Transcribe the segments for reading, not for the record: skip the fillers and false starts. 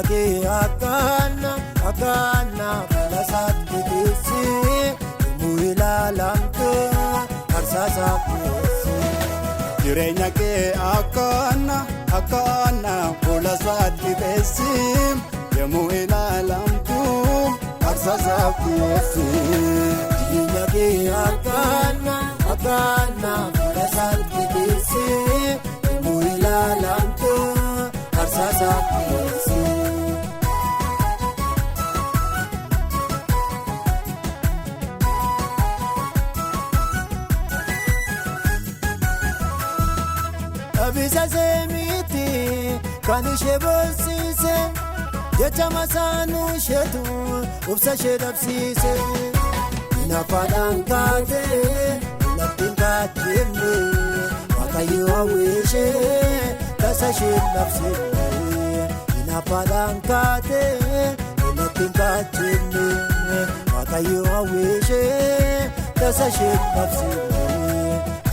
Jireenya kee akkaana falasaatti geesse yommuu ilaalamtu arsaasaaf dhiyeesse. Jireenya kee akkaana falasaatti geesse yommuu ilaalamtu arsaasaaf dhiyeesse. Jireenya kee akkaana falasaatti geesse yommuu ilaalamtu arsaasaaf dhiyeesse. Abisa seemiti kan ishee boonsiise jecha masaanuu isheetu obsa ishee dhabsiise. Nafaadhaan kaatee lattiin kaachifne waaqayyo hawwiishee tasa ishee dhabsiifne. Nafaadhaan kaatee lattiin kaachifne waaqayyo hawwiishee tasa ishee dhabsiifne.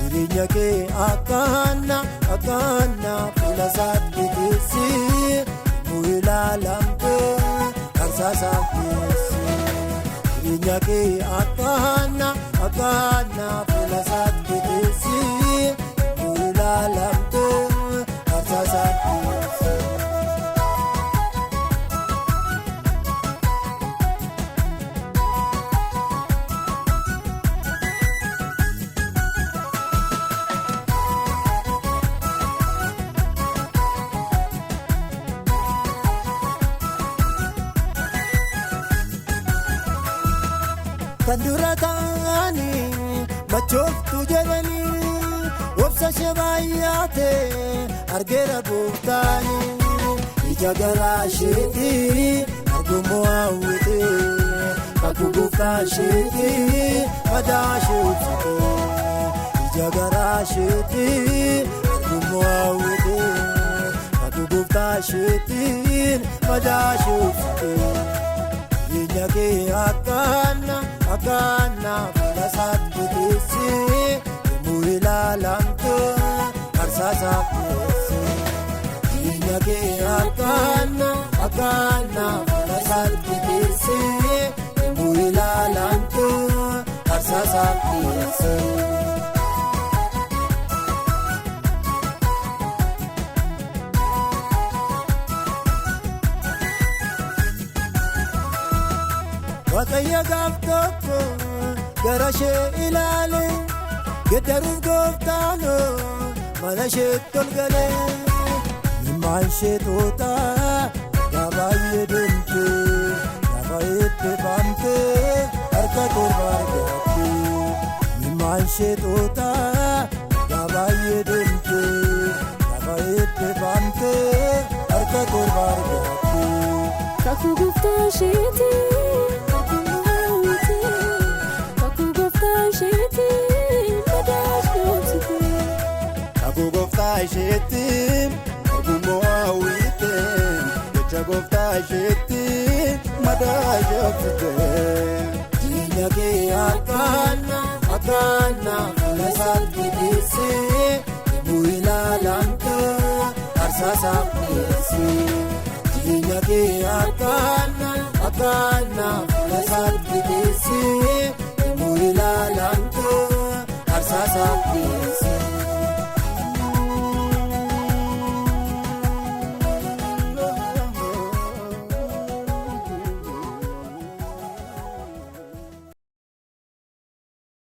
Jireenya kee akkaana falasaatti geesse yommuu ilaalamtu arsaasaaf dhiyeesse. Jireenya kee akkaana falasaatti geesse yommuu ilaalamtu arsaasaaf dhiyeesse. Kan dura taa'anii machooftu jedhanii obsa ishee baay'atee argeera gooftaanii. Ija garaa isheetii argummoo hawwitee kakuu gooftaa isheetii madaa ishee ibsitee. Ija garaa isheetii argummoo hawwitee kakuu gooftaa isheetii madaa ishee ibsitee. Jireenya kee akkaana falasaatti geesse yommuu ilaalamtu arsaasaaf dhiyeesse. Jireenya kee akkaana falasaatti geesse yommuu ilaalamtu arsaasaaf dhiyeesse. Waaqayyo gaaf tokko gara ishee ilaale geddaruuf gooftaanoo mana isheetti ol galee. Ilmaan ishee tootaa yaa baay'ee deemtee lafa eebbifamtee harka torba argattee. Ilmaan ishee tootaa yaa baay'ee deemtee lafa eebbifamtee harka torba argattee. Kakuu gooftaa isheetii. Kakuu gooftaa isheetti argummoo hawwitee jecha gooftaa isheetti madaa ishee obsitee. Jireenya kee akkaana falasaatti geesse yommuu ilaalamtu arsaasaaf dhiyeesse. Jireenya kee akkaana falasaatti geesse yommuu ilaalamtu